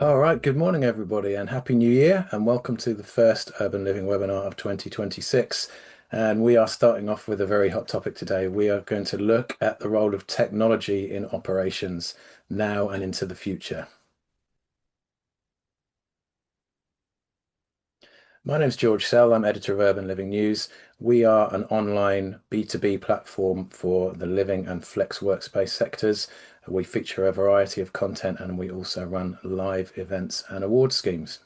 All right, good morning, everybody, and Happy New Year, and welcome to the first Urban Living webinar of 2026. And we are starting off with a very hot topic today. We are going to look at the role of technology in operations now and into the future. My name is George Sell. I'm editor of Urban Living News. We are an online B2B platform for the living and flex workspace sectors. We feature a variety of content and we also run live events and award schemes.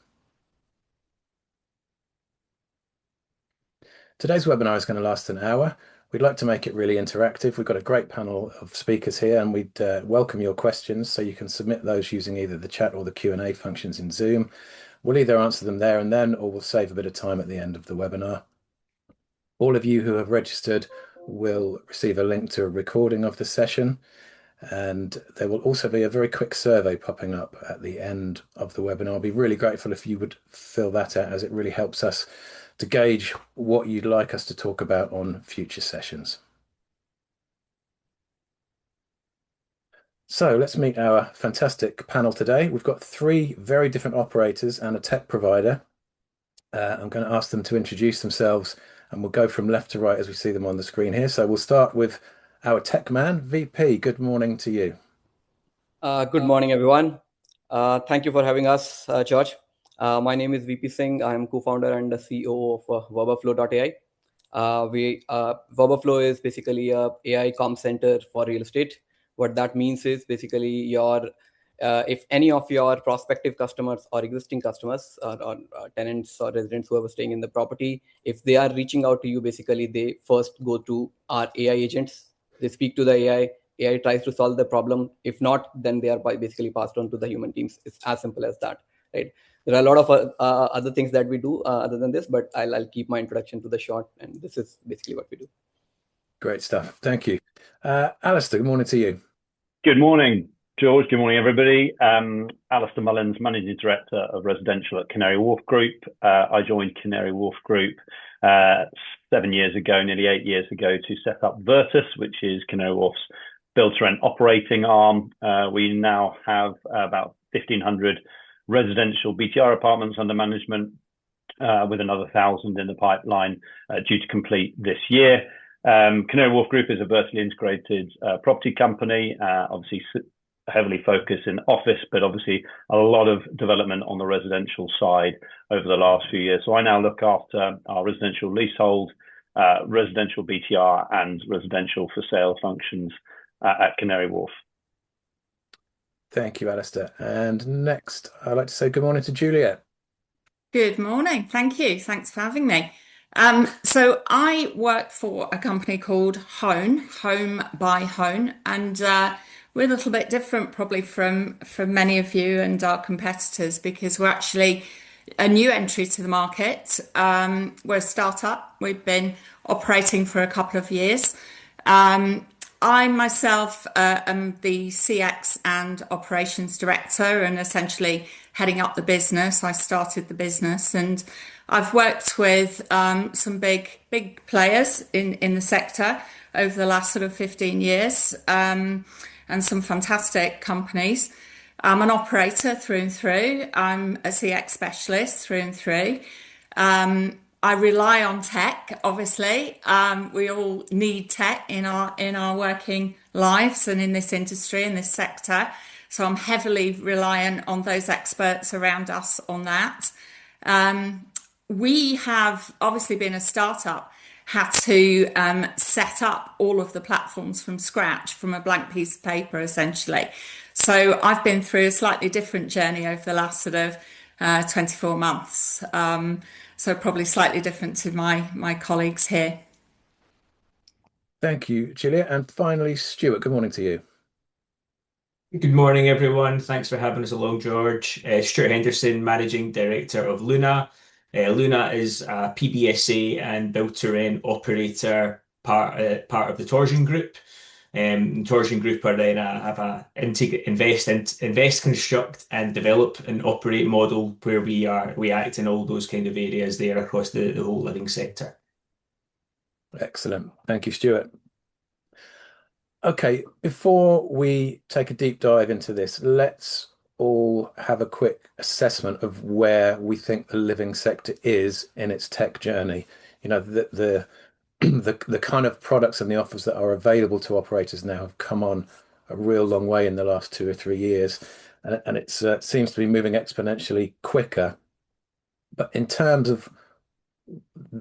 Today's webinar is going to last an hour. We'd like to make it really interactive. We've got a great panel of speakers here and we'd welcome your questions, so you can submit those using either the chat or the Q&A functions in Zoom. We'll either answer them there and then, or we'll save a bit of time at the end of the webinar. All of you who have registered will receive a link to a recording of the session, and there will also be a very quick survey popping up at the end of the webinar. I'll be really grateful if you would fill that out, as it really helps us to gauge what you'd like us to talk about on future sessions. So let's meet our fantastic panel today. We've got three very different operators and a tech provider. I'm going to ask them to introduce themselves and we'll go from left to right as we see them on the screen here. So we'll start with our tech man, VP. Good morning to you. Good morning, everyone. Thank you for having us, George. My name is VP Singh. I am co-founder and the CEO of VerbaFlo.ai. VerbaFlo is basically a AI comm center for real estate. What that means is basically if any of your prospective customers or existing customers or tenants or residents who are staying in the property, if they are reaching out to you, basically they first go to our AI agents. They speak to the AI. AI tries to solve the problem. If not, then they are basically passed on to the human teams. It's as simple as that, right? There are a lot of other things that we do other than this, but I'll keep my introduction to the short, and this is basically what we do. Great stuff. Thank you. Alastair, good morning to you. Good morning, George. Good morning, everybody. Alastair Mullens, Managing Director of Residential at Canary Wharf Group. I joined Canary Wharf Group 7 years ago, nearly 8 years ago, to set up Vertus, which is Canary Wharf's build-to-rent operating arm. We now have about 1,500 residential BTR apartments under management, with another 1,000 in the pipeline due to complete this year. Canary Wharf Group is a vertically integrated property company, obviously heavily focused in office, but obviously a lot of development on the residential side over the last few years. So I now look after our residential leasehold, residential BTR, and residential for sale functions at Canary Wharf. Thank you, Alastair. And next, I'd like to say good morning to Juliet. Good morning. Thank you. Thanks for having me. So I work for a company called HomeByHone, and we're a little bit different probably from many of you and our competitors, because we're actually a new entry to the market. We're a startup. We've been operating for a couple of years. I myself am the CX and operations director and essentially heading up the business. I started the business, and I've worked with some big players in the sector over the last sort of 15 years, and some fantastic companies. I'm an operator through and through. I'm a CX specialist through and through. I rely on tech, obviously. We all need tech in our working lives and in this industry, in this sector. So I'm heavily reliant on those experts around us on that. We have obviously been a startup, had to set up all of the platforms from scratch, from a blank piece of paper, essentially. So I've been through a slightly different journey over the last sort of 24 months. So probably slightly different to my colleagues here. Thank you, Juliet. And finally, Stuart, good morning to you. Good morning, everyone. Thanks for having us along, George. Stuart Henderson, Managing Director of Luna. Luna is a PBSA and build-to-rent operator, part of the Torsion Group. Torsion Group are then have a invest, construct, and develop and operate model where we act in all those kind of areas there across the whole living sector. Excellent. Thank you, Stuart. Okay, before we take a deep dive into this, let's all have a quick assessment of where we think the living sector is in its tech journey? You know, the kind of products and the offers that are available to operators now have come on a real long way in the last 2 or 3 years, and it seems to be moving exponentially quicker. But in terms of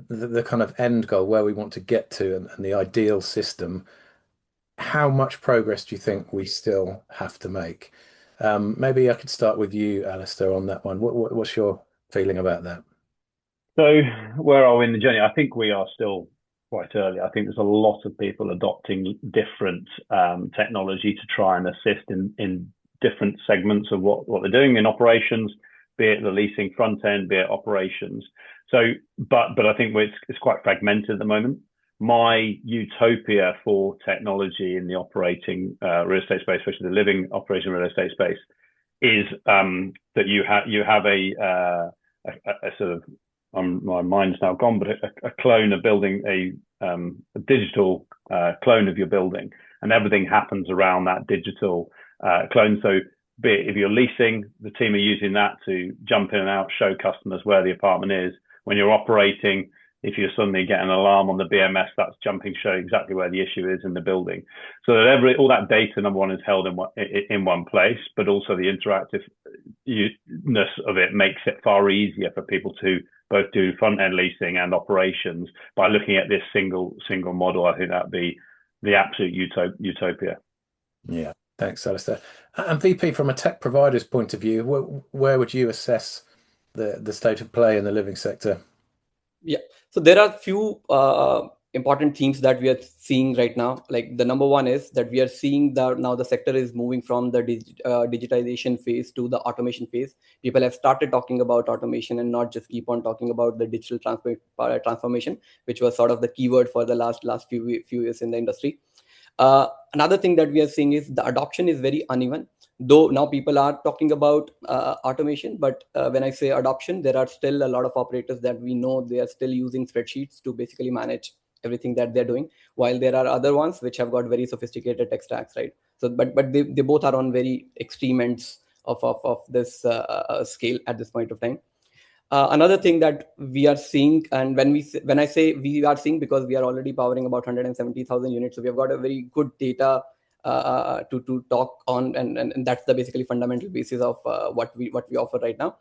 the kind of end goal, where we want to get to, and the ideal system, how much progress do you think we still have to make? Maybe I could start with you, Alastair, on that one. What's your feeling about that? So where are we in the journey? I think we are still quite early. I think there's a lot of people adopting different technology to try and assist in different segments of what they're doing in operations, be it the leasing front end, be it operations. So, but I think it's quite fragmented at the moment. My utopia for technology in the operating real estate space, especially the living operating real estate space, is that you have a sort of, my mind's now gone, but a clone of building, a digital clone of your building, and everything happens around that digital clone. So be it if you're leasing, the team are using that to jump in and out, show customers where the apartment is. When you're operating, if you suddenly get an alarm on the BMS, that's jumping, show exactly where the issue is in the building. So that all that data, number one, is held in one place, but also the interactiveness of it makes it far easier for people to both do front end leasing and operations by looking at this single model. I think that'd be the absolute utopia. Yeah, thanks, Alastair. And VP, from a tech provider's point of view, where would you assess the state of play in the living sector? Yeah, so there are few important themes that we are seeing right now. Like the number one is that we are seeing that now the sector is moving from the digitization phase to the automation phase. People have started talking about automation and not just keep on talking about the digital transformation, which was sort of the keyword for the last few years in the industry. Another thing that we are seeing is the adoption is very uneven. Though now people are talking about automation, but when I say adoption, there are still a lot of operators that we know they are still using spreadsheets to basically manage everything that they're doing, while there are other ones which have got very sophisticated tech stacks, right? So, but they both are on very extreme ends of this scale at this point of time. Another thing that we are seeing, and when I say we are seeing, because we are already powering about 170,000 units, so we have got a very good data to talk on, and that's the basically fundamental basis of what we offer right now.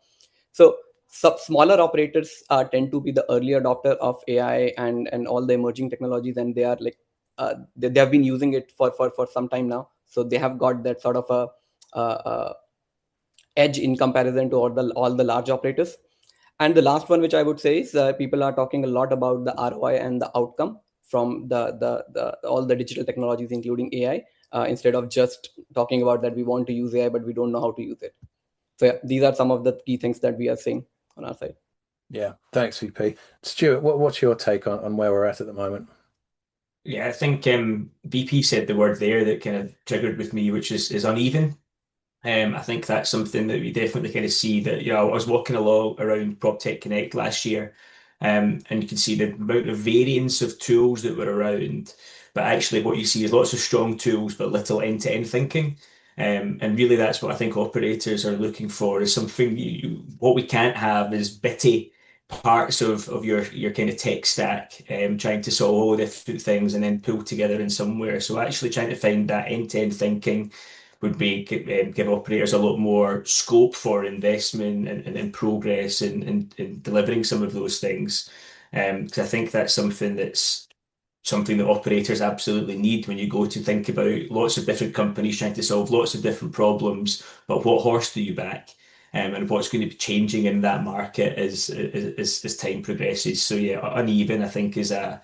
So smaller operators tend to be the early adopter of AI and all the emerging technologies, and they are like they have been using it for some time now, so they have got that sort of a edge in comparison to all the large operators. And the last one, which I would say, is people are talking a lot about the ROI and the outcome from the all the digital technologies, including AI, instead of just talking about that we want to use AI, but we don't know how to use it. So yeah, these are some of the key things that we are seeing on our side. Yeah, thanks, VP. Stuart, what's your take on where we're at the moment? Yeah, I think VP said the word there that kind of triggered with me, which is uneven. I think that's something that we definitely kind of see that, I was walking along around PropTech Connect last year, and you can see the amount of variance of tools that were around. But actually, what you see is lots of strong tools, but little end-to-end thinking. And really, that's what I think operators are looking for, is something what we can't have is bitty parts of your kind of tech stack, trying to solve all different things and then pull together in somewhere. So actually trying to find that end-to-end thinking would be give operators a lot more scope for investment and progress in delivering some of those things. Because I think that's something that operators absolutely need when you go to think about lots of different companies trying to solve lots of different problems, but what horse do you back? And what's going to be changing in that market as time progresses. So yeah, uneven I think is a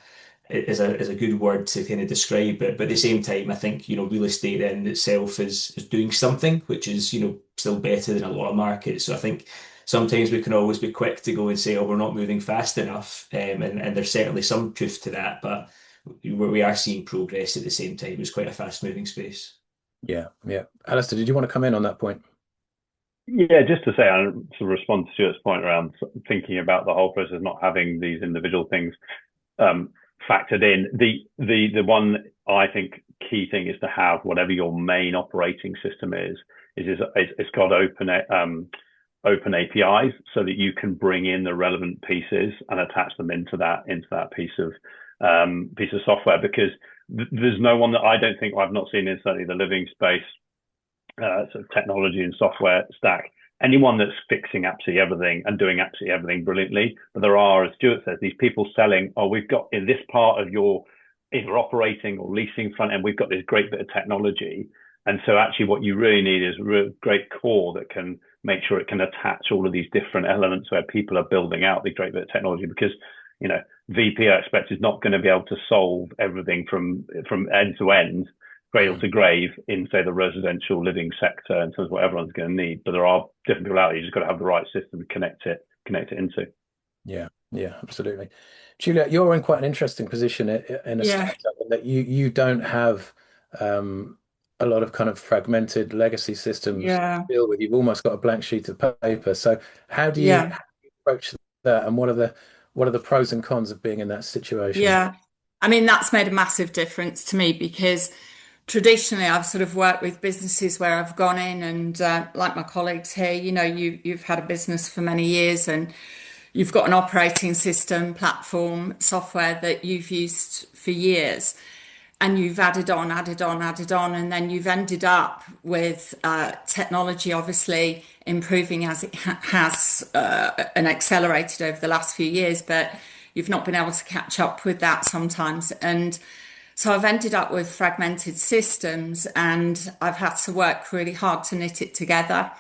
good word to kind of describe it. But at the same time, I think, real estate in itself is doing something, which is, still better than a lot of markets. So I think sometimes we can always be quick to go and say, oh, we're not moving fast enough. And there's certainly some truth to that, but we are seeing progress at the same time. It's quite a fast moving space. Yeah. Alastair, did you want to come in on that point? Yeah, just to say, to respond to Stuart's point around thinking about the whole process, not having these individual things factored in. The one I think key thing is to have whatever your main operating system is is it's got open APIs so that you can bring in the relevant pieces and attach them into that piece of software, because there's no one that I don't think, I've not seen in certainly the living space, sort of technology and software stack, anyone that's fixing absolutely everything and doing absolutely everything brilliantly. But there are, as Stuart says, these people selling, oh, we've got in this part of your either operating or leasing front end, we've got this great bit of technology. And so actually what you really need is a great core that can make sure it can attach all of these different elements where people are building out the great bit of technology, because, you know, VP, I expect, is not going to be able to solve everything from end to end, cradle to grave in, say, the residential living sector in terms of what everyone's going to need. But there are different people out there. You just got to have the right system to connect it into. Yeah, absolutely. Juliet, you're in quite an interesting position in a startup, in that you don't have a lot of kind of fragmented legacy systems to deal with. You've almost got a blank sheet of paper. So how do you approach that, and what are the pros and cons of being in that situation? Yeah, I mean, that's made a massive difference to me, because traditionally I've sort of worked with businesses where I've gone in and like my colleagues here, you know, you've had a business for many years and you've got an operating system, platform, software that you've used for years, and you've added on, and then you've ended up with technology obviously improving as it has and accelerated over the last few years, but you've not been able to catch up with that sometimes. And so I've ended up with fragmented systems, and I've had to work really hard to knit it together.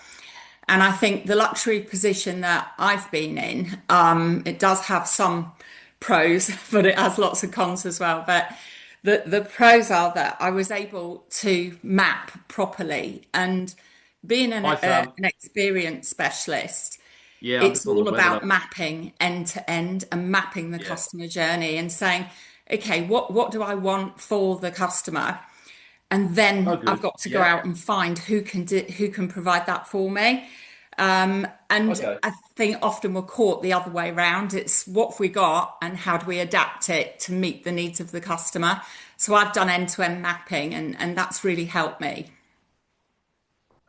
And I think the luxury position that I've been in, it does have some pros, but it has lots of cons as well. But the pros are that I was able to map properly, and being an experienced specialist, it's all about mapping end to end and mapping the customer journey and saying, okay, what do I want for the customer? And then I've got to go out and find who can provide that for me. I think often we're caught the other way around. It's what have we got and how do we adapt it to meet the needs of the customer? So I've done end-to-end mapping, and that's really helped me.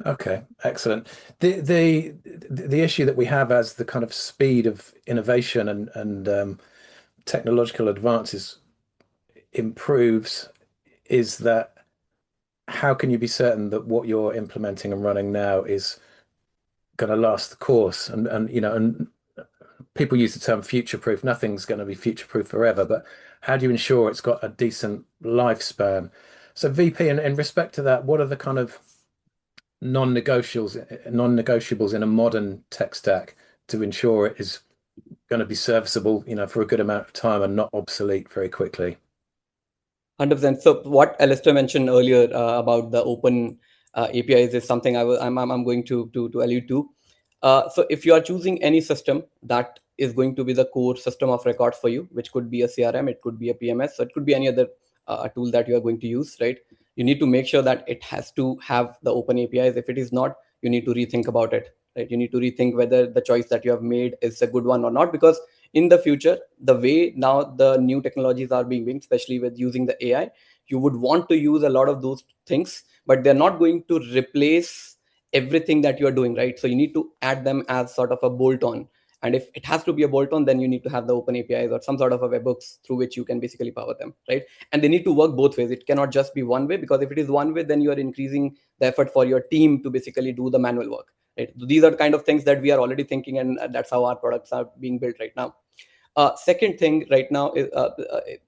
Okay, excellent. The issue that we have as the kind of speed of innovation and technological advances improves is that how can you be certain that what you're implementing and running now is going to last the course? And you know, and people use the term future-proof. Nothing's going to be future-proof forever, but how do you ensure it's got a decent lifespan? So VP, in respect to that, what are the kind of non-negotiables in a modern tech stack to ensure it is going to be serviceable, you know, for a good amount of time and not obsolete very quickly? 100%. So what Alastair mentioned earlier about the open APIs is something I'm going to allude to. So if you are choosing any system that is going to be the core system of record for you, which could be a CRM, it could be a PMS, so it could be any other tool that you are going to use, right? You need to make sure that it has to have the open APIs. If it is not, you need to rethink about it, right? You need to rethink whether the choice that you have made is a good one or not, because in the future, the way now the new technologies are being built, especially with using the AI, you would want to use a lot of those things, but they're not going to replace everything that you are doing, right? So you need to add them as sort of a bolt-on. And if it has to be a bolt-on, then you need to have the open APIs or some sort of a webhooks through which you can basically power them, right? And they need to work both ways. It cannot just be one way, because if it is one way, then you are increasing the effort for your team to basically do the manual work, right? So these are the kind of things that we are already thinking, and that's how our products are being built right now. Second thing right now is,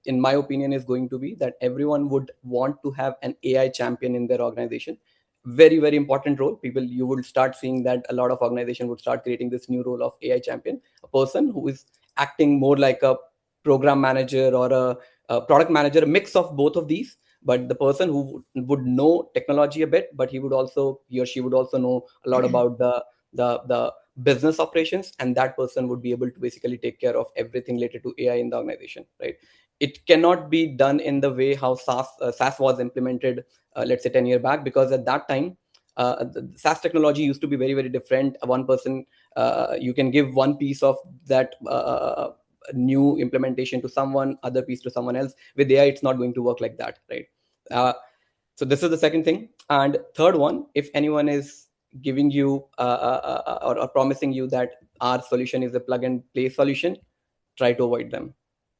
in my opinion, is going to be that everyone would want to have an AI champion in their organization. Very, very important role. You would start seeing that a lot of organizations would start creating this new role of AI champion, a person who is acting more like a program manager or a product manager, a mix of both of these. But the person who would know technology a bit, but he or she would also know a lot about the business operations, and that person would be able to basically take care of everything related to AI in the organization, right? It cannot be done in the way how SaaS was implemented, let's say 10 years back, because at that time, the SaaS technology used to be very, very different. One person, you can give one piece of that new implementation to someone, other piece to someone else. With AI, it's not going to work like that, right? So this is the second thing. And third one, if anyone is giving you or promising you that our solution is a plug and play solution, try to avoid them.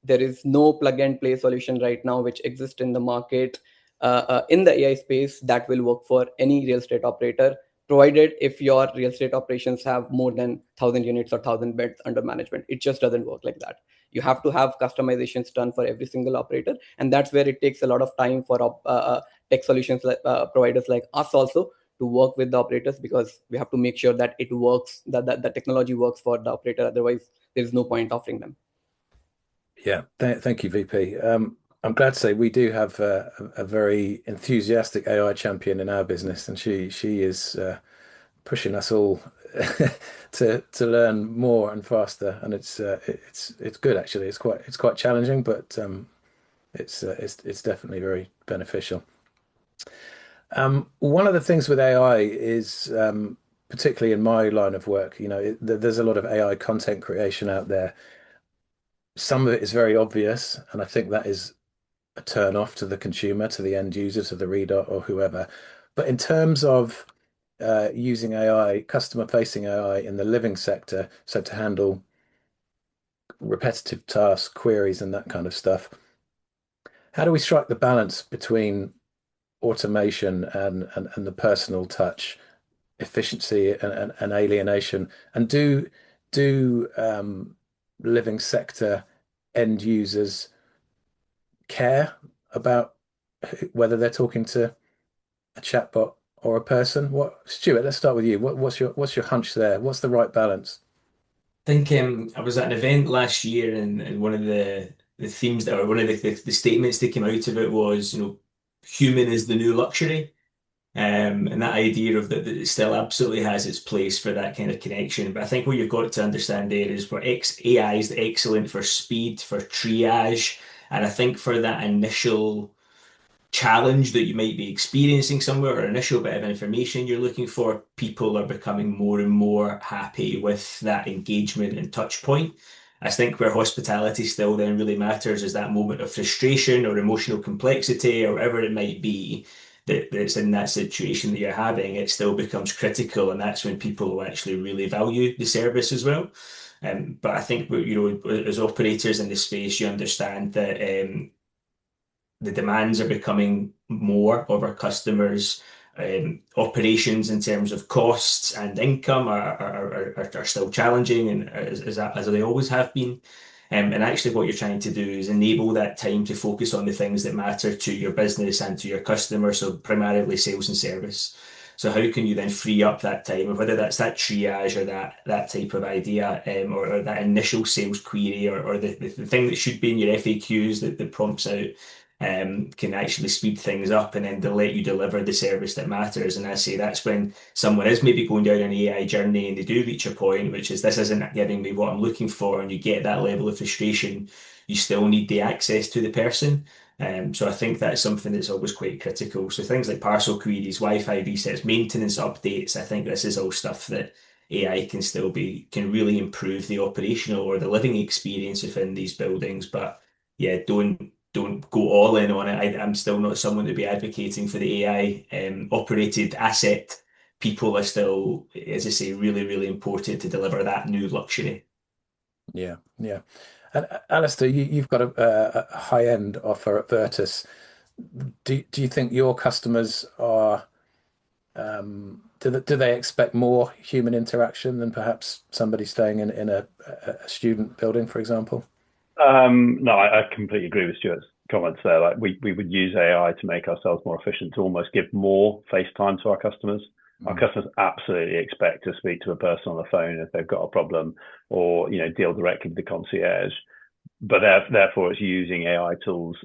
There is no plug and play solution right now which exists in the market in the AI space that will work for any real estate operator, provided if your real estate operations have more than 1,000 units or 1,000 beds under management. It just doesn't work like that. You have to have customizations done for every single operator, and that's where it takes a lot of time for tech solutions providers like us also to work with the operators, because we have to make sure that it works, that the technology works for the operator. Otherwise, there is no point offering them. Yeah, thank you, VP. I'm glad to say we do have a very enthusiastic AI champion in our business, and she is pushing us all to learn more and faster. And it's good actually. It's quite challenging, but it's definitely very beneficial. One of the things with AI is, particularly in my line of work, there's a lot of AI content creation out there. Some of it is very obvious, and I think that is a turn off to the consumer, to the end user, to the reader or whoever. But in terms of using AI, customer facing AI in the living sector, so to handle repetitive tasks, queries, and that kind of stuff, how do we strike the balance between automation and the personal touch, efficiency and alienation? And do living sector end users care about whether they're talking to a chatbot or a person? Stuart, let's start with you. What's your hunch there? What's the right balance? I think I was at an event last year, and one of the themes that, or one of the statements that came out of it was, human is the new luxury. And that idea of that it still absolutely has its place for that kind of connection. But I think what you've got to understand there is where AI is excellent for speed, for triage, and I think for that initial challenge that you might be experiencing somewhere, or initial bit of information you're looking for, people are becoming more and more happy with that engagement and touch point. I think where hospitality still then really matters is that moment of frustration or emotional complexity or whatever it might be that's in that situation that you're having. It still becomes critical, and that's when people will actually really value the service as well. But I think, as operators in the space, you understand that the demands are becoming more of our customers. Operations in terms of costs and income are still challenging, and as they always have been. And actually what you're trying to do is enable that time to focus on the things that matter to your business and to your customers, so primarily sales and service. So how can you then free up that time, or whether that's that triage or that type of idea, or that initial sales query, or the thing that should be in your FAQs that prompts out, can actually speed things up, and then they'll let you deliver the service that matters. And I say that's when someone is maybe going down an AI journey and they do reach a point which is, this isn't giving me what I'm looking for, and you get that level of frustration. You still need the access to the person. So I think that's something that's always quite critical. So things like parcel queries, Wi-Fi resets, maintenance updates, I think this is all stuff that AI can really improve the operational or the living experience within these buildings. But yeah, don't go all in on it. I'm still not someone to be advocating for the AI operated asset. People are still, as I say, really, really important to deliver that new luxury. Yeah. And Alastair, you've got a high-end offer at Vertus. Do you think your customers are do they expect more human interaction than perhaps somebody staying in a student building, for example? No, I completely agree with Stuart's comments there. Like we would use AI to make ourselves more efficient, to almost give more face time to our customers. Our customers absolutely expect to speak to a person on the phone if they've got a problem, or deal directly with the concierge. But therefore, it's using AI tools,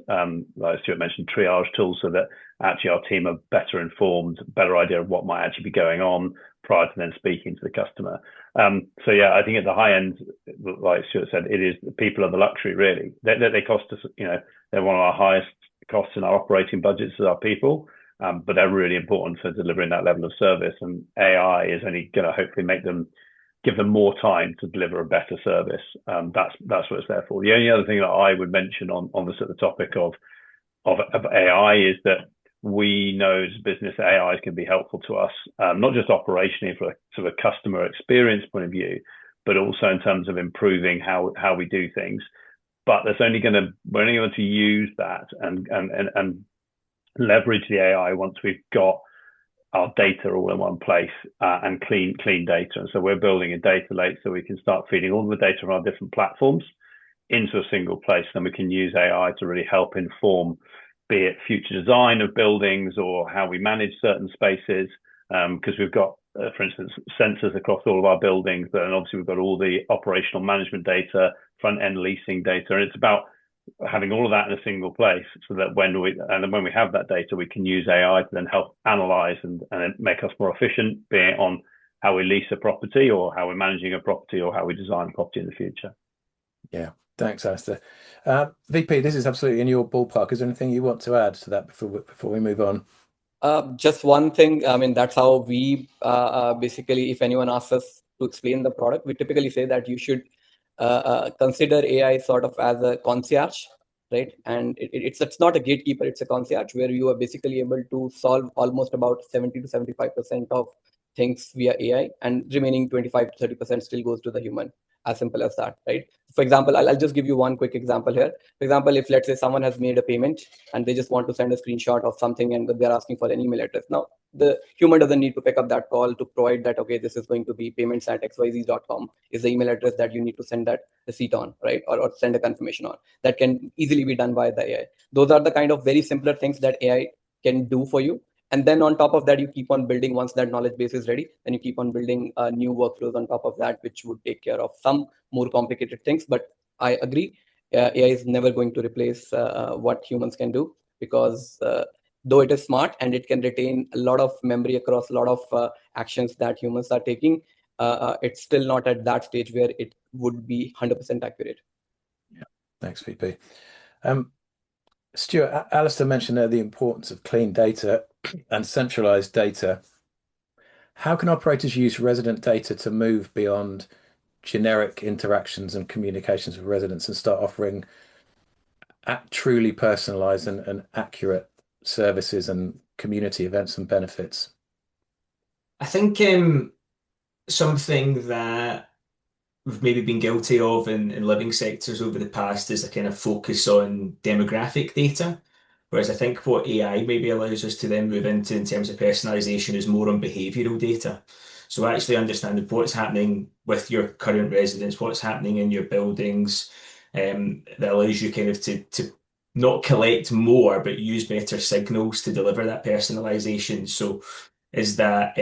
like Stuart mentioned, triage tools, so that actually our team are better informed, better idea of what might actually be going on prior to then speaking to the customer. So yeah, I think at the high end, like Stuart said, it is people are the luxury really. They cost us, they're one of our highest costs in our operating budgets as our people, but they're really important for delivering that level of service. And AI is only going to hopefully give them more time to deliver a better service. That's what it's there for. The only other thing that I would mention on this at the topic of AI is that we know as a business AI can be helpful to us, not just operationally for a sort of customer experience point of view, but also in terms of improving how we do things. But we're only going to use that and leverage the AI once we've got our data all in one place and clean data. And so we're building a data lake so we can start feeding all the data on our different platforms into a single place. Then we can use AI to really help inform, be it future design of buildings or how we manage certain spaces. Because we've got, for instance, sensors across all of our buildings, and obviously we've got all the operational management data, front end leasing data, and it's about having all of that in a single place, so that when we have that data, we can use AI to then help analyze and make us more efficient, be it on how we lease a property or how we're managing a property or how we design a property in the future. Yeah, thanks, Alastair. VP, this is absolutely in your ballpark. Is there anything you want to add to that before we move on? Just one thing. I mean, that's how we basically, if anyone asks us to explain the product, we typically say that you should consider AI sort of as a concierge, right? And it's not a gatekeeper, it's a concierge where you are basically able to solve almost about 70 to 75% of things via AI, and remaining 25 to 30% still goes to the human. As simple as that, right? For example, I'll just give you one quick example here. For example, if let's say someone has made a payment and they just want to send a screenshot of something and they're asking for an email address. Now, the human doesn't need to pick up that call to provide that, okay, this is going to be payments@xyz.com is the email address that you need to send that receipt on, right? Or send a confirmation on. That can easily be done by the AI. Those are the kind of very simpler things that AI can do for you. And then on top of that, you keep on building, once that knowledge base is ready, then you keep on building new workflows on top of that, which would take care of some more complicated things. But I agree, AI is never going to replace what humans can do, because though it is smart and it can retain a lot of memory across a lot of actions that humans are taking, it's still not at that stage where it would be 100% accurate. Yeah, thanks, VP. Stuart, Alastair mentioned there the importance of clean data and centralized data. How can operators use resident data to move beyond generic interactions and communications with residents and start offering truly personalized and accurate services and community events and benefits? I think something that we've maybe been guilty of in living sectors over the past is a kind of focus on demographic data. Whereas I think what AI maybe allows us to then move into in terms of personalization is more on behavioral data. So actually understanding what's happening with your current residents, what's happening in your buildings, that allows you kind of to not collect more, but use better signals to deliver that personalization. So is that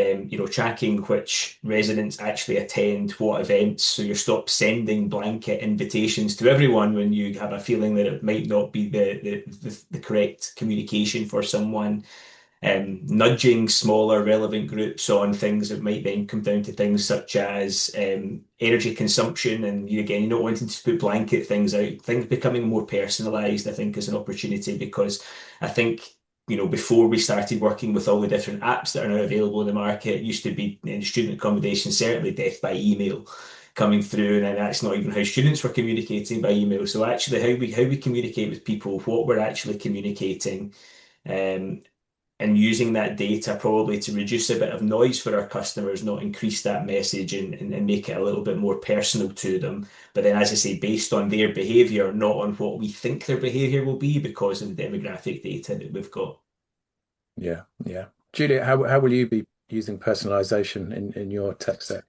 tracking which residents actually attend what events, so you stop sending blanket invitations to everyone when you have a feeling that it might not be the correct communication for someone, nudging smaller relevant groups on things that might then come down to things such as energy consumption, and you're not wanting to put blanket things out, things becoming more personalized, I think, is an opportunity. Because I think before we started working with all the different apps that are now available in the market, it used to be in student accommodation, certainly death by email coming through, and that's not even how students were communicating by email. So actually how we communicate with people, what we're actually communicating, and using that data probably to reduce a bit of noise for our customers, not increase that message, and make it a little bit more personal to them. But then, as I say, based on their behavior, not on what we think their behavior will be because of the demographic data that we've got. Yeah. Juliet, how will you be using personalization in your tech stack?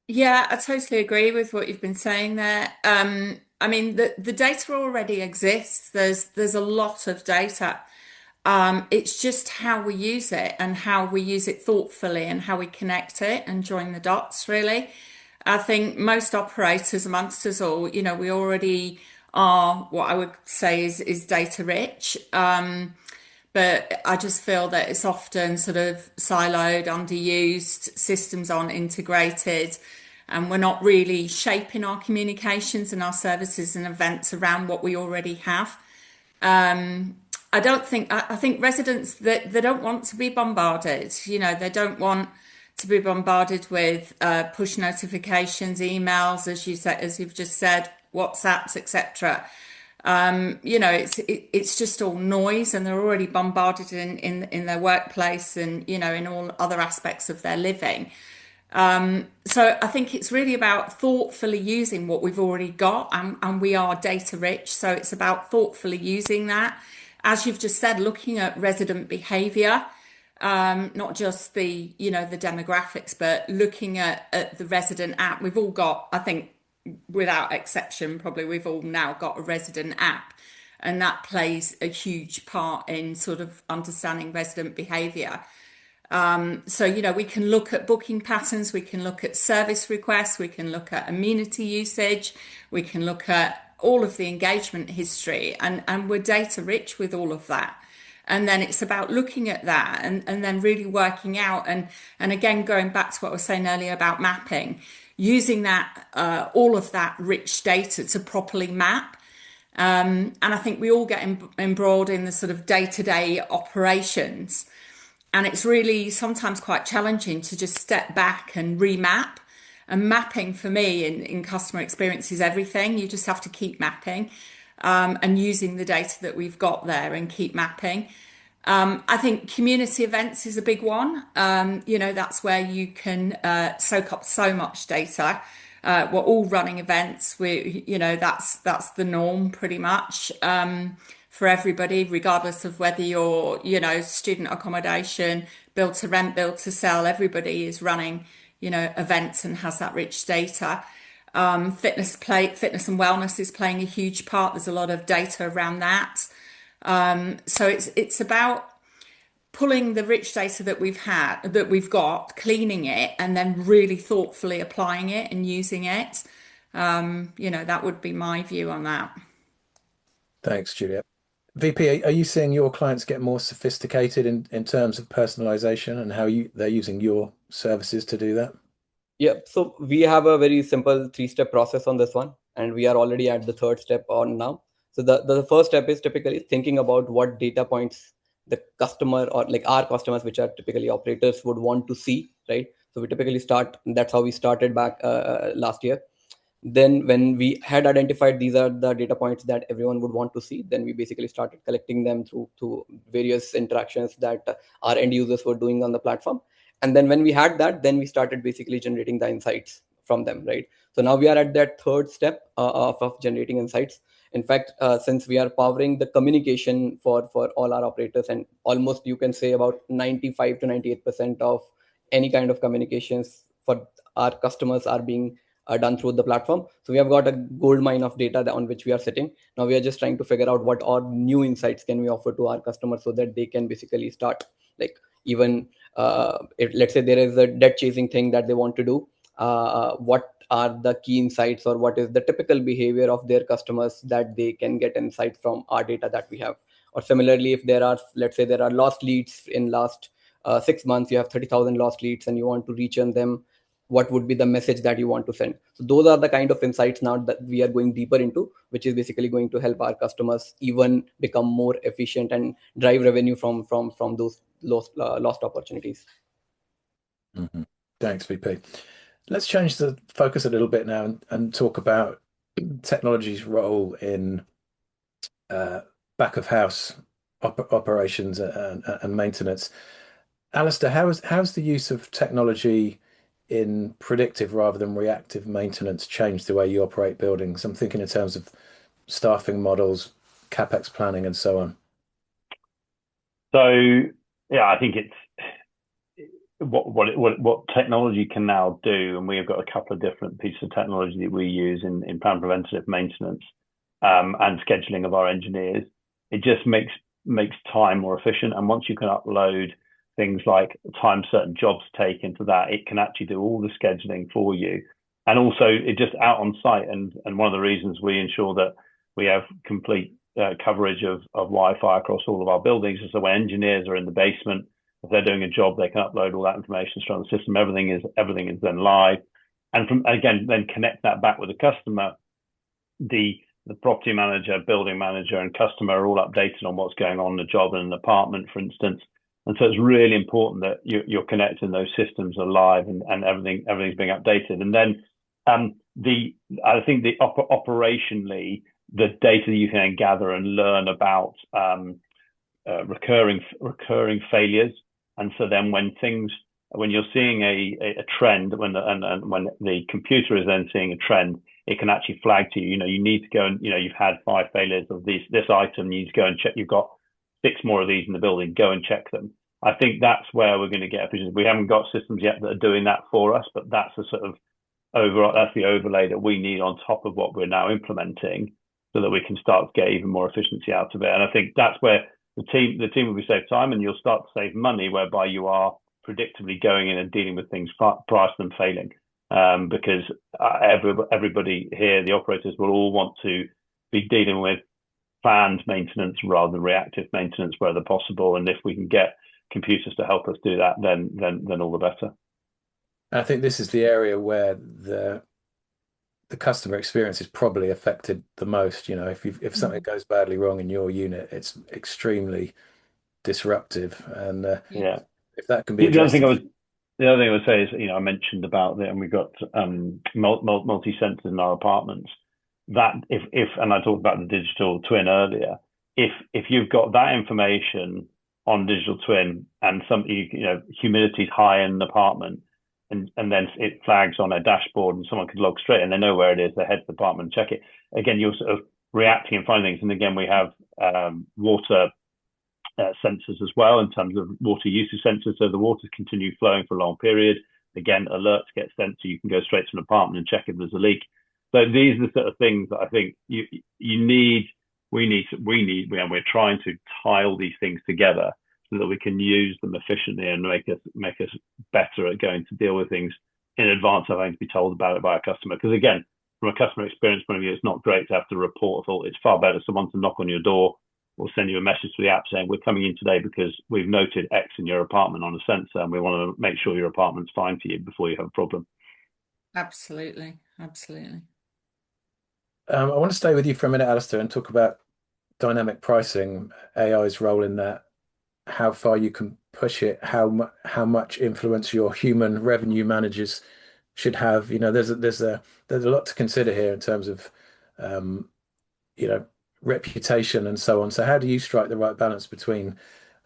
Yeah, I totally agree with what you've been saying there. I mean, the data already exists. There's a lot of data. It's just how we use it and how we use it thoughtfully and how we connect it and join the dots, really. I think most operators amongst us all, we already are what I would say is data rich. But I just feel that it's often sort of siloed, underused, systems aren't integrated, and we're not really shaping our communications and our services and events around what we already have. I think residents that they don't want to be bombarded. They don't want to be bombarded with push notifications, emails, as you've just said, WhatsApps, etc. It's just all noise, and they're already bombarded in their workplace and, in all other aspects of their living. So I think it's really about thoughtfully using what we've already got, and we are data rich. So it's about thoughtfully using that. As you've just said, looking at resident behaviour, not just the demographics, but looking at the resident app. We've all got, I think, without exception, probably we've all now got a resident app, and that plays a huge part in sort of understanding resident behaviour. So, we can look at booking patterns, we can look at service requests, we can look at amenity usage, we can look at all of the engagement history, and we're data rich with all of that. And then it's about looking at that and then really working out, and again, going back to what I was saying earlier about mapping, using that, all of that rich data to properly map. And I think we all get embroiled in the sort of day-to-day operations. And it's really sometimes quite challenging to just step back and remap. And mapping for me in customer experience is everything. You just have to keep mapping and using the data that we've got there and keep mapping. I think community events is a big one. That's where you can soak up so much data. We're all running events. That's the norm pretty much. For everybody, regardless of whether you're, student accommodation, build to rent, build to sell, everybody is running, events and has that rich data. Fitness and wellness is playing a huge part. There's a lot of data around that. So it's about pulling the rich data that we've got, cleaning it, and then really thoughtfully applying it and using it. That would be my view on that. Thanks, Juliet. VP, are you seeing your clients get more sophisticated in terms of personalization and how they're using your services to do that? Yeah, so we have a very simple 3-step process on this one, and we are already at the 3rd step on now. So the first step is typically thinking about what data points the customer, or like our customers, which are typically operators, would want to see, right? So we typically that's how we started back last year. Then when we had identified these are the data points that everyone would want to see, then we basically started collecting them through various interactions that our end users were doing on the platform. And then when we had that, then we started basically generating the insights from them, right? So now we are at that 3rd step of generating insights. In fact, since we are powering the communication for all our operators, and almost you can say about 95 to 98% of any kind of communications for our customers are being done through the platform. So we have got a gold mine of data on which we are sitting. Now we are just trying to figure out what are new insights can we offer to our customers so that they can basically start, like, even if let's say there is a debt chasing thing that they want to do, what are the key insights, or what is the typical behavior of their customers that they can get insight from our data that we have. Or similarly, if let's say there are lost leads in last 6 months, you have 30,000 lost leads and you want to return them, what would be the message that you want to send? So those are the kind of insights now that we are going deeper into, which is basically going to help our customers even become more efficient and drive revenue from those lost opportunities. Mm-hmm. Thanks, VP. Let's change the focus a little bit now and talk about technology's role in back of house operations and maintenance. Alastair, how's the use of technology in predictive rather than reactive maintenance changed the way you operate buildings? I'm thinking in terms of staffing models, CapEx planning, and so on. So yeah, I think it's what technology can now do, and we have got a couple of different pieces of technology that we use in plan preventative maintenance and scheduling of our engineers. It just makes time more efficient, and once you can upload things like time certain jobs take into that, it can actually do all the scheduling for you. And also it just out on site. And one of the reasons we ensure that we have complete coverage of Wi-Fi across all of our buildings is that when engineers are in the basement, if they're doing a job, they can upload all that information straight on the system. Everything is then live. And then connect that back with the customer. The property manager, building manager, and customer are all updated on what's going on in the job in an apartment, for instance. And so it's really important that you're connecting those systems are live and everything's being updated. And then I think operationally, the data that you can gather and learn about recurring failures. And so then when you're seeing a trend, when the computer is then seeing a trend, it can actually flag to you. You need to go and you've had 5 failures of this item. You need to go and check. You've got 6 more of these in the building. Go and check them. I think that's where we're going to get efficiency. We haven't got systems yet that are doing that for us, but that's the sort of that's the overlay that we need on top of what we're now implementing, so that we can start to get even more efficiency out of it. And I think that's where the team will be save time, and you'll start to save money, whereby you are predictably going in and dealing with things prior to them failing. Because everybody here, the operators, will all want to be dealing with planned maintenance rather than reactive maintenance wherever possible. And if we can get computers to help us do that, then all the better. I think this is the area where the customer experience is probably affected the most. If something goes badly wrong in your unit, it's extremely disruptive. And if that can be addressed. The other thing I would say is, I mentioned about that, and we've got multi-sensors in our apartments. That and I talked about the digital twin earlier. If you've got that information on digital twin, and humidity is high in an apartment, and then it flags on a dashboard, and someone could log straight, and they know where it is. They head to the apartment and check it. Again, you're sort of reacting and finding things. And again, we have water sensors as well, in terms of water usage sensors, so the water's continue flowing for a long period. Again, alerts get sent, so you can go straight to an apartment and check if there's a leak. So these are the sort of things that I think we're trying to tie all these things together so that we can use them efficiently and make us better at going to deal with things in advance of having to be told about it by a customer. Because again, from a customer experience point of view, it's not great to have to report a fault. It's far better someone to knock on your door or send you a message to the app saying, we're coming in today because we've noted X in your apartment on a sensor, and we want to make sure your apartment's fine for you before you have a problem. Absolutely. I want to stay with you for a minute, Alastair, and talk about dynamic pricing, AI's role in that, how far you can push it, how much influence your human revenue managers should have. There's a lot to consider here in terms of reputation and so on. So how do you strike the right balance between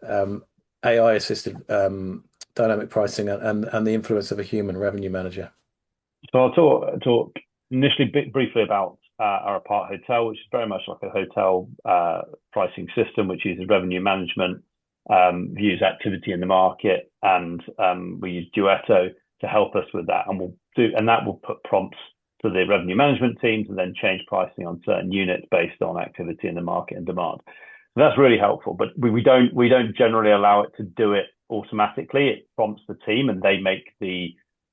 AI assisted dynamic pricing and the influence of a human revenue manager? So I'll talk initially briefly about our apart hotel, which is very much like a hotel pricing system, which uses revenue management, views activity in the market, and we use Duetto to help us with that, and that will put prompts to the revenue management teams and then change pricing on certain units based on activity in the market and demand. So that's really helpful, but we don't generally allow it to do it automatically. It prompts the team, and they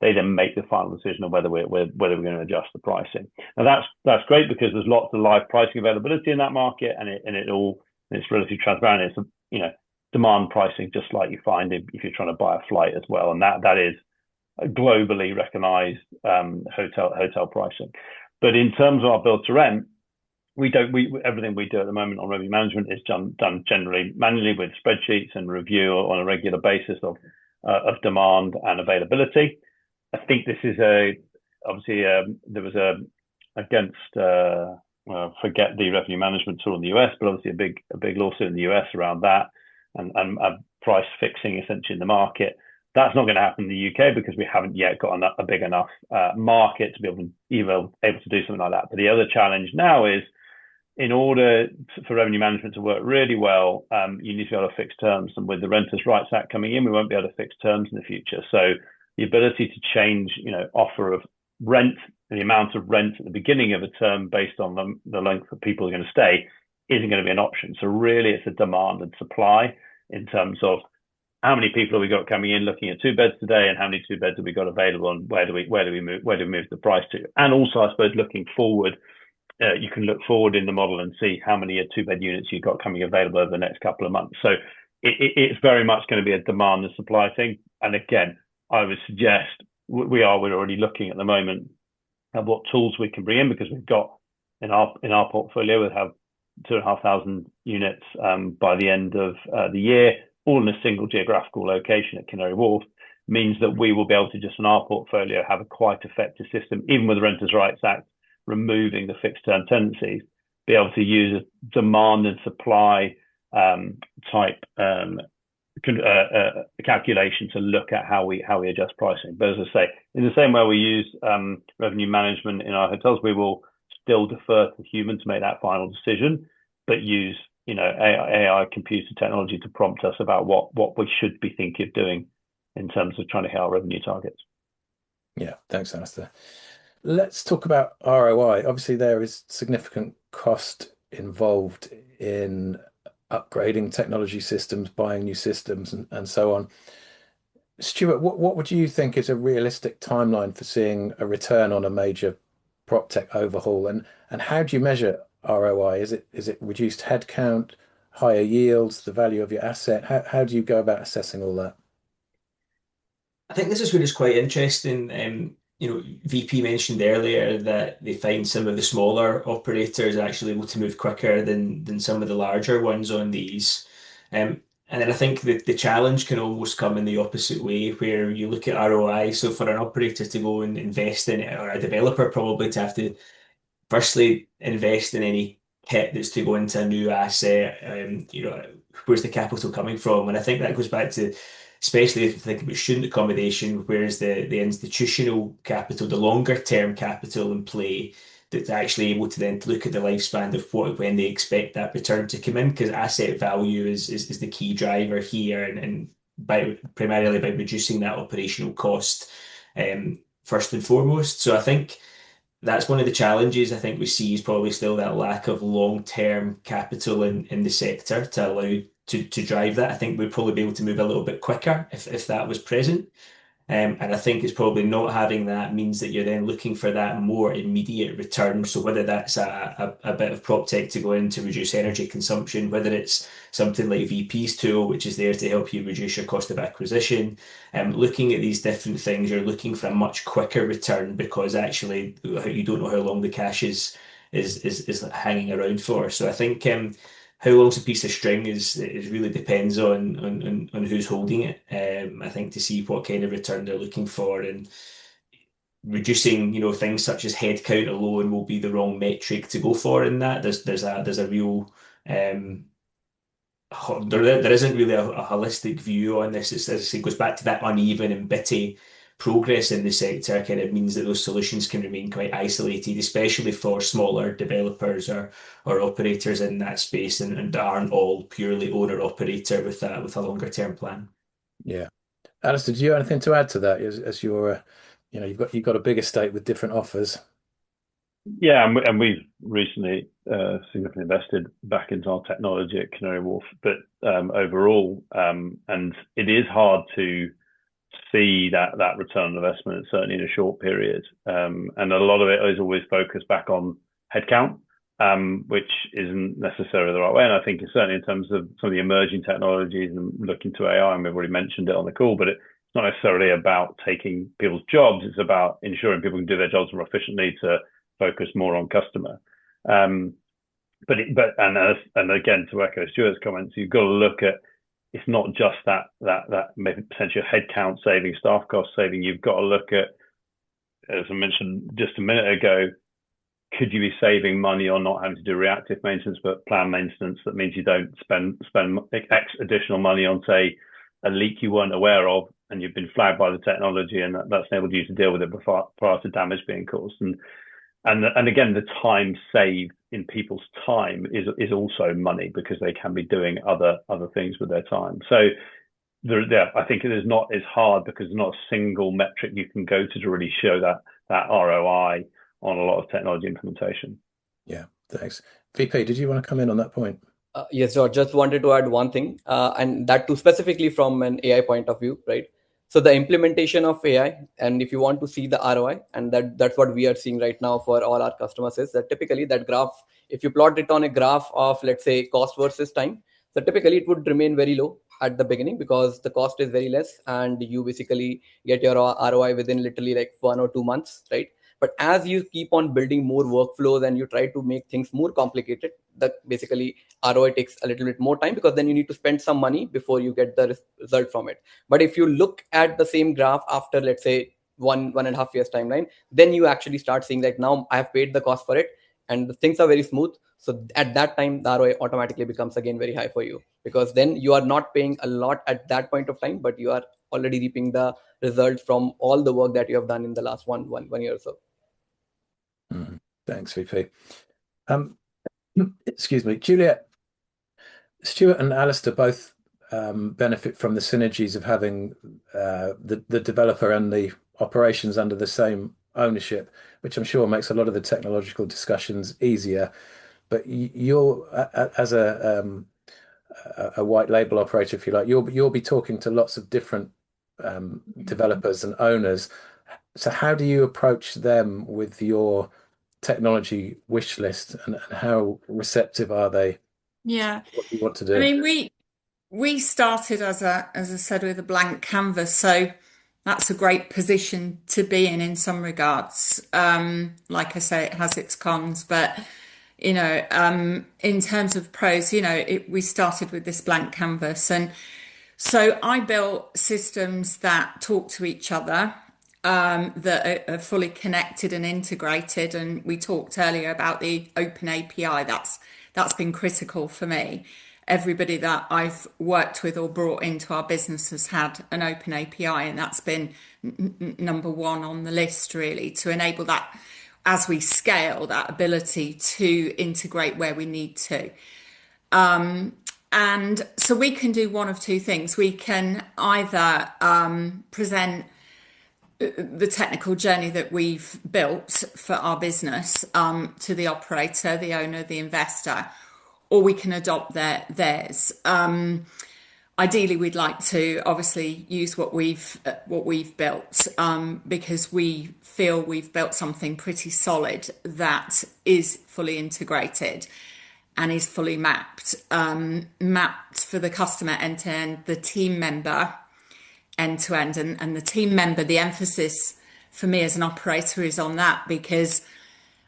then make the final decision on whether we're going to adjust the pricing. Now that's great, because there's lots of live pricing availability in that market, and it's relatively transparent. It's demand pricing, just like you find if you're trying to buy a flight as well, and that is a globally recognized hotel pricing. But in terms of our build to rent, everything we do at the moment on revenue management is done generally manually with spreadsheets and review on a regular basis of demand and availability. I think this is obviously there was forget the revenue management tool in the US, but obviously a big lawsuit in the US around that, and price fixing essentially in the market. That's not going to happen in the UK because we haven't yet got a big enough market to be able to do something like that. But the other challenge now is, in order for revenue management to work really well, you need to be able to fix terms. And with the Renters' Rights Act coming in, we won't be able to fix terms in the future. So the ability to change, offer of rent, the amount of rent at the beginning of a term based on the length that people are going to stay, isn't going to be an option. So really, it's a demand and supply in terms of how many people have we got coming in looking at 2 beds today, and how many 2 beds have we got available, and where do we move the price to? And also, I suppose, looking forward, you can look forward in the model and see how many 2-bed units you've got coming available over the next couple of months. So it's very much going to be a demand and supply thing. And again, I would suggest we're already looking at the moment at what tools we can bring in, because we've got in our portfolio, we'll have 2,500 units by the end of the year, all in a single geographical location at Canary Wharf. Means that we will be able to just in our portfolio have a quite effective system, even with the Renters' Rights Act removing the fixed term tenancies, be able to use a demand and supply type calculation to look at how we adjust pricing. But as I say, in the same way we use revenue management in our hotels, we will still defer to humans to make that final decision, but use AI computer technology to prompt us about what we should be thinking of doing in terms of trying to hit our revenue targets. Yeah, thanks, Alastair. Let's talk about ROI. Obviously, there is significant cost involved in upgrading technology systems, buying new systems, and so on. Stuart, what would you think is a realistic timeline for seeing a return on a major prop tech overhaul, and how do you measure ROI? Is it reduced headcount, higher yields, the value of your asset? How do you go about assessing all that? I think this is where it's quite interesting. VP mentioned earlier that they find some of the smaller operators are actually able to move quicker than some of the larger ones on these. And then I think that the challenge can almost come in the opposite way, where you look at ROI. So for an operator to go and invest in it, or a developer probably to have to firstly invest in any kit that's to go into a new asset, where's the capital coming from? And I think that goes back to, especially if you think about student accommodation, whereas the institutional capital, the longer term capital in play, that's actually able to then look at the lifespan of when they expect that return to come in, because asset value is the key driver here, and primarily by reducing that operational cost first and foremost. So I think that's one of the challenges I think we see is probably still that lack of long-term capital in the sector to allow to drive that. I think we'd probably be able to move a little bit quicker if that was present. And I think it's probably not having that means that you're then looking for that more immediate return. So whether that's a bit of prop tech to go in to reduce energy consumption, whether it's something like VP's tool, which is there to help you reduce your cost of acquisition, looking at these different things, you're looking for a much quicker return, because actually you don't know how long the cash is hanging around for. So I think how long's a piece of string is really depends on who's holding it. I think to see what kind of return they're looking for, and reducing things such as headcount alone will be the wrong metric to go for in that. There's a real there isn't really a holistic view on this. As I say, it goes back to that uneven and bitty progress in the sector. Kind of means that those solutions can remain quite isolated, especially for smaller developers or operators in that space, and aren't all purely owner operator with a longer term plan. Yeah, Alastair, do you have anything to add to that? As you're, you've got a big estate with different offers. Yeah, and we've recently significantly invested back into our technology at Canary Wharf, but overall, and it is hard to see that return on investment, certainly in a short period. And a lot of it is always focused back on headcount, which isn't necessarily the right way. And I think certainly in terms of some of the emerging technologies and looking to AI, and we've already mentioned it on the call, but it's not necessarily about taking people's jobs. It's about ensuring people can do their jobs more efficiently to focus more on customer. And again, to echo Stuart's comments, you've got to look at, it's not just that maybe potential headcount saving, staff cost saving. You've got to look at, as I mentioned just a minute ago, could you be saving money on not having to do reactive maintenance but planned maintenance? That means you don't spend additional money on, say, a leak you weren't aware of and you've been flagged by the technology, and that's enabled you to deal with it prior to damage being caused. And again, the time saved in people's time is also money, because they can be doing other things with their time. So I think it is not as hard, because there's not a single metric you can go to really show that ROI on a lot of technology implementation. Yeah, thanks. VP, did you want to come in on that point? Yes, George, just wanted to add one thing, and that too specifically from an AI point of view, right? So the implementation of AI, and if you want to see the ROI, and that's what we are seeing right now for all our customers, is that typically that graph, if you plot it on a graph of, let's say, cost versus time, so typically it would remain very low at the beginning, because the cost is very less and you basically get your ROI within literally like 1 or 2 months, right? But as you keep on building more workflows and you try to make things more complicated, that basically ROI takes a little bit more time, because then you need to spend some money before you get the result from it. But if you look at the same graph after, let's say, 1.5 years timeline, then you actually start seeing that now I have paid the cost for it and the things are very smooth. So at that time, the ROI automatically becomes again very high for you, because then you are not paying a lot at that point of time, but you are already reaping the result from all the work that you have done in the last one year or so. Thanks, VP. Excuse me, Juliet. Stuart and Alastair both benefit from the synergies of having the developer and the operations under the same ownership, which I'm sure makes a lot of the technological discussions easier. But you're, as a white label operator, if you like, you'll be talking to lots of different developers and owners. So how do you approach them with your technology wish list, and how receptive are they? Yeah. What do you want to do? I mean, we started as I said, with a blank canvas, so that's a great position to be in some regards. Like I say, it has its cons, but in terms of pros, we started with this blank canvas, and so I built systems that talk to each other, that are fully connected and integrated. And we talked earlier about the open API. That's been critical for me. Everybody that I've worked with or brought into our business has had an open API, and that's been number one on the list, really, to enable that as we scale, that ability to integrate where we need to. And so we can do one of two things. We can either present the technical journey that we've built for our business to the operator, the owner, the investor, or we can adopt theirs. Ideally, we'd like to obviously use what we've built, because we feel we've built something pretty solid that is fully integrated and is fully mapped for the customer end to end, the team member end to end, and the team member. The emphasis for me as an operator is on that, because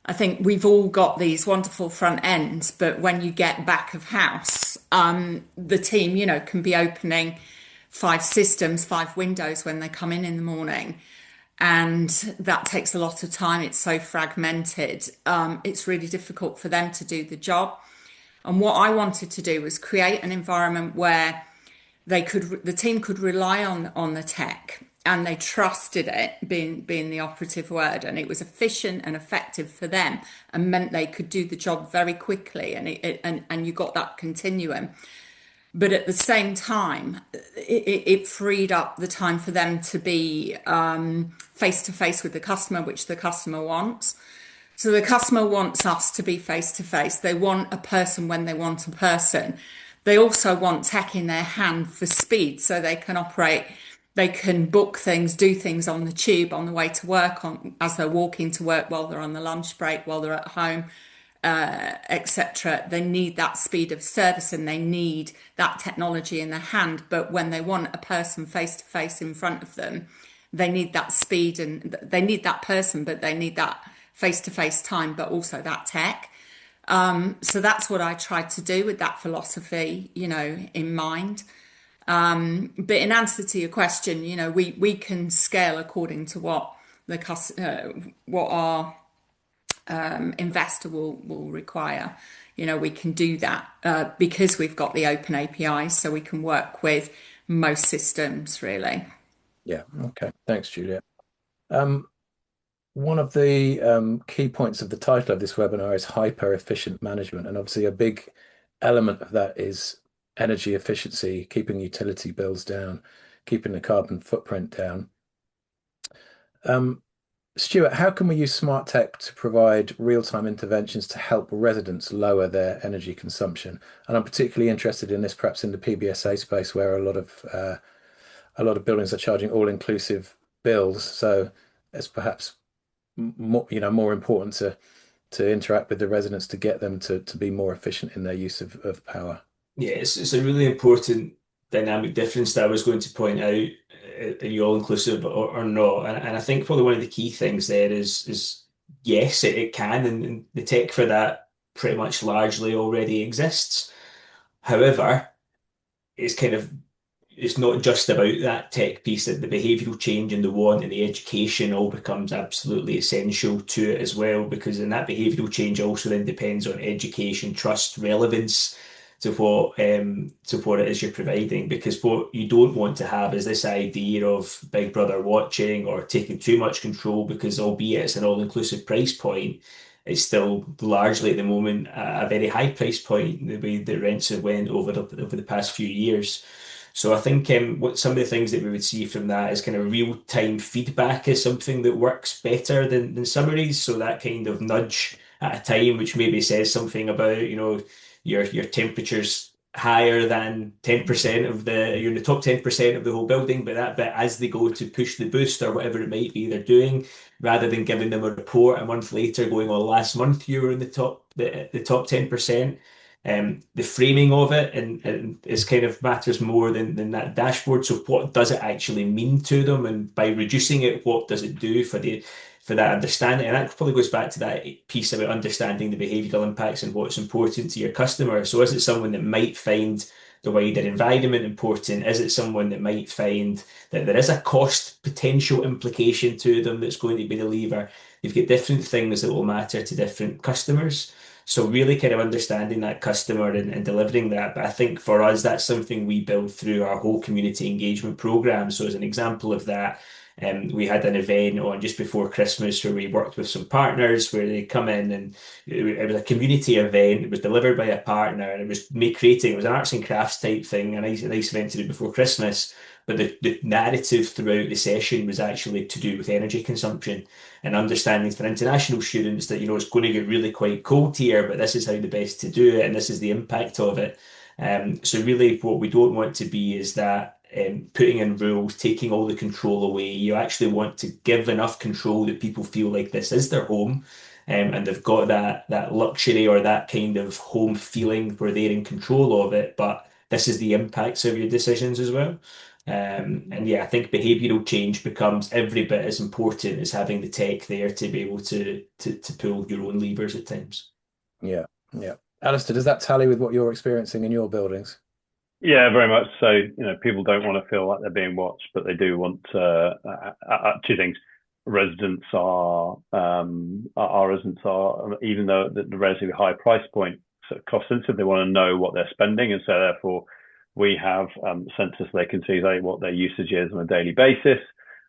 I think we've all got these wonderful front ends, but when you get back of house, the team, can be opening 5 systems, 5 windows when they come in the morning. And that takes a lot of time. It's so fragmented. It's really difficult for them to do the job. And what I wanted to do was create an environment where the team could rely on the tech, and they trusted it, being the operative word, and it was efficient and effective for them, and meant they could do the job very quickly, and you got that continuum. But at the same time, it freed up the time for them to be face to face with the customer, which the customer wants. So the customer wants us to be face to face. They want a person when they want a person. They also want tech in their hand for speed, so they can operate. They can book things, do things on the tube, on the way to work, as they're walking to work, while they're on the lunch break, while they're at home, etc. They need that speed of service, and they need that technology in their hand. But when they want a person face to face in front of them, they need that speed, and they need that person, but they need that face to face time, but also that tech. So that's what I tried to do with that philosophy, in mind. But in answer to your question, we can scale according to what our investor will require. We can do that because we've got the open APIs, so we can work with most systems, really. Yeah. Okay. Thanks, Juliet. One of the key points of the title of this webinar is hyper efficient management, and obviously a big element of that is energy efficiency, keeping utility bills down, keeping the carbon footprint down. Stuart, how can we use smart tech to provide real-time interventions to help residents lower their energy consumption? And I'm particularly interested in this, perhaps in the PBSA space, where a lot of buildings are charging all-inclusive bills. So it's perhaps more important to interact with the residents to get them to be more efficient in their use of power. Yeah, it's a really important dynamic difference that I was going to point out. Are you all inclusive or not? And I think probably one of the key things there is yes, it can, and the tech for that pretty much largely already exists. However, it's kind of it's not just about that tech piece, that the behavioural change and the want and the education all becomes absolutely essential to it as well, because in that behavioural change also then depends on education, trust, relevance to what it is you're providing. Because what you don't want to have is this idea of Big Brother watching or taking too much control, because albeit it's an all-inclusive price point, it's still largely at the moment a very high price point, the way the rents have went over the past few years. So I think what some of the things that we would see from that is kind of real-time feedback is something that works better than summaries. So that kind of nudge at a time, which maybe says something about, your temperatures higher than 10% of you're in the top 10% of the whole building, but that bit as they go to push the boost or whatever it might be they're doing, rather than giving them a report a month later going, well, last month you were in the top 10%. The framing of it and is kind of matters more than that dashboard. So what does it actually mean to them? And by reducing it, what does it do for that understanding? And that probably goes back to that piece about understanding the behavioural impacts and what's important to your customer. So is it someone that might find the wider environment important? Is it someone that might find that there is a cost potential implication to them that's going to be the lever? You've got different things that will matter to different customers. So really kind of understanding that customer and delivering that. But I think for us, that's something we build through our whole community engagement program. So as an example of that, we had an event on just before Christmas where we worked with some partners where they come in, and it was a community event. It was delivered by a partner, and it was it was an arts and crafts type thing, a nice event to do before Christmas. But the narrative throughout the session was actually to do with energy consumption and understanding for international students that, it's going to get really quite cold here, but this is how the best to do it, and this is the impact of it. So really what we don't want to be is that putting in rules, taking all the control away. You actually want to give enough control that people feel like this is their home, and they've got that luxury or that kind of home feeling where they're in control of it, but this is the impacts of your decisions as well. And yeah, I think behavioural change becomes every bit as important as having the tech there to be able to pull your own levers at times. Yeah, yeah. Alastair, does that tally with what you're experiencing in your buildings? Yeah, very much so. People don't want to feel like they're being watched, but they do want two things. Residents are, even though the relatively high price point, sort of cost sensitive, they want to know what they're spending, and so therefore we have sensors they can see what their usage is on a daily basis,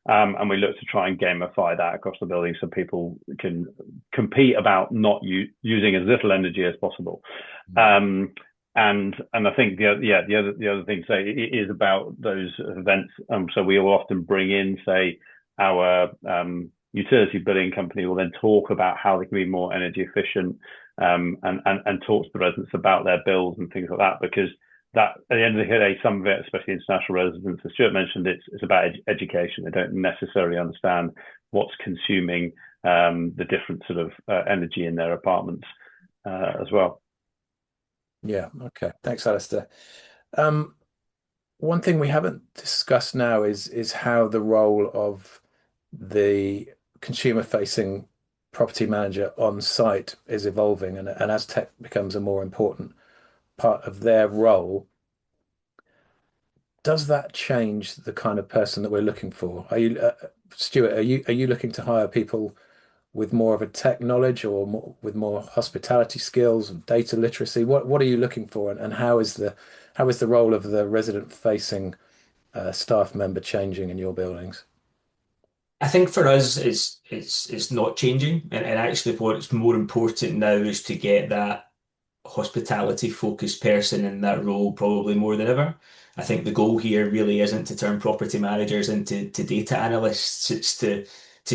and we look to try and gamify that across the building so people can compete about not using as little energy as possible. And I think the other thing to say is about those events. So we will often bring in, say, our utility billing company will then talk about how they can be more energy efficient, and talk to the residents about their bills and things like that, because that at the end of the day, some of it, especially international residents, as Stuart mentioned, it's about education. They don't necessarily understand what's consuming the different sort of energy in their apartments as well. Yeah, okay. Thanks, Alastair. One thing we haven't discussed now is how the role of the consumer-facing property manager on site is evolving, and as tech becomes a more important part of their role, does that change the kind of person that we're looking for? Are you, Stuart, are you looking to hire people with more of a tech knowledge or with more hospitality skills and data literacy? What are you looking for, and how is the role of the resident-facing staff member changing in your buildings? I think for us, it's not changing, and actually, what's more important now is to get that hospitality focused person in that role probably more than ever. I think the goal here really isn't to turn property managers into data analysts. It's to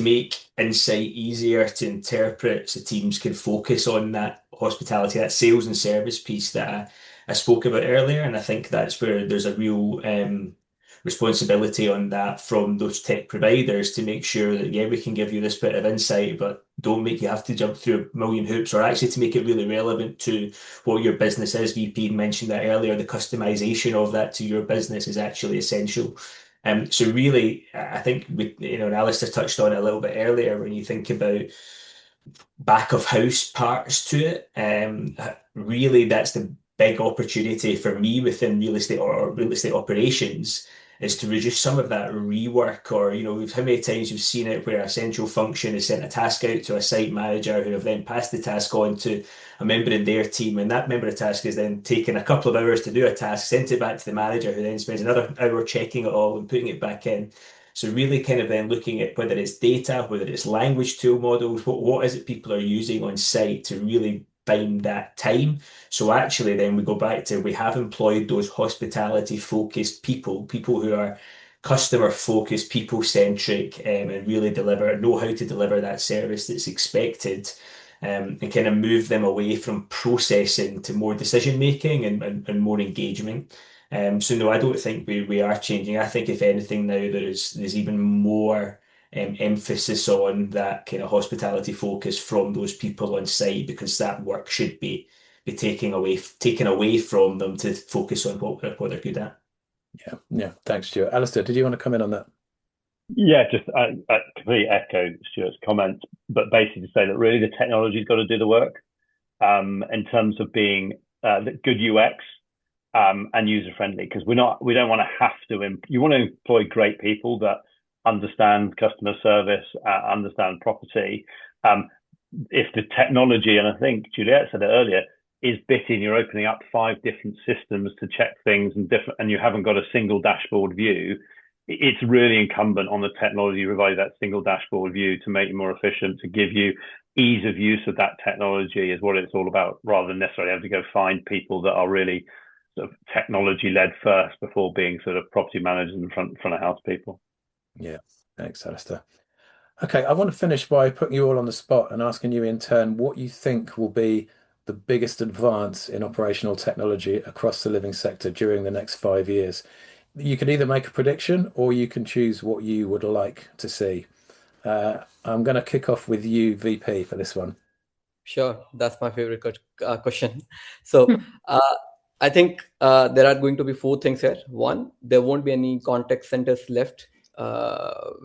make insight easier to interpret so teams can focus on that hospitality, that sales and service piece that I spoke about earlier. And I think that's where there's a real responsibility on that from those tech providers to make sure that, yeah, we can give you this bit of insight, but don't make you have to jump through a million hoops, or actually to make it really relevant to what your business is. VP mentioned that earlier, the customization of that to your business is actually essential. So really, I think and Alastair touched on it a little bit earlier, when you think about back of house parts to it, really that's the big opportunity for me within real estate or real estate operations is to reduce some of that rework, or, how many times you've seen it where a central function has sent a task out to a site manager who have then passed the task on to a member in their team, and that member of task is then taken a couple of hours to do a task, sent it back to the manager, who then spends another hour checking it all and putting it back in. So really kind of then looking at whether it's data, whether it's language tool models, what is it people are using on site to really bind that time. So actually then we go back to, we have employed those hospitality focused people who are customer focused, people centric, and really know how to deliver that service that's expected. And kind of move them away from processing to more decision making and more engagement. So no, I don't think we are changing. I think if anything now there's even more emphasis on that kind of hospitality focus from those people on site, because that work should be taken away from them to focus on what they're good at. Yeah. Thanks, Stuart. Alastair, did you want to come in on that? Yeah, just I completely echo Stuart's comments, but basically to say that really the technology's got to do the work in terms of being good UX and user friendly, because we don't want to have to. You want to employ great people that understand customer service, understand property. If the technology, and I think Juliet said it earlier, is bitty, you're opening up 5 different systems to check things and you haven't got a single dashboard view, it's really incumbent on the technology to provide that single dashboard view to make you more efficient, to give you ease of use of that technology is what it's all about, rather than necessarily having to go find people that are really sort of technology led first before being sort of property managers and front of house people. Yeah, thanks, Alastair. Okay, I want to finish by putting you all on the spot and asking you in turn what you think will be the biggest advance in operational technology across the living sector during the next 5 years. You can either make a prediction or you can choose what you would like to see. I'm going to kick off with you, VP, for this one. Sure, that's my favorite question. So I think there are going to be 4 things here. One, there won't be any contact centers left,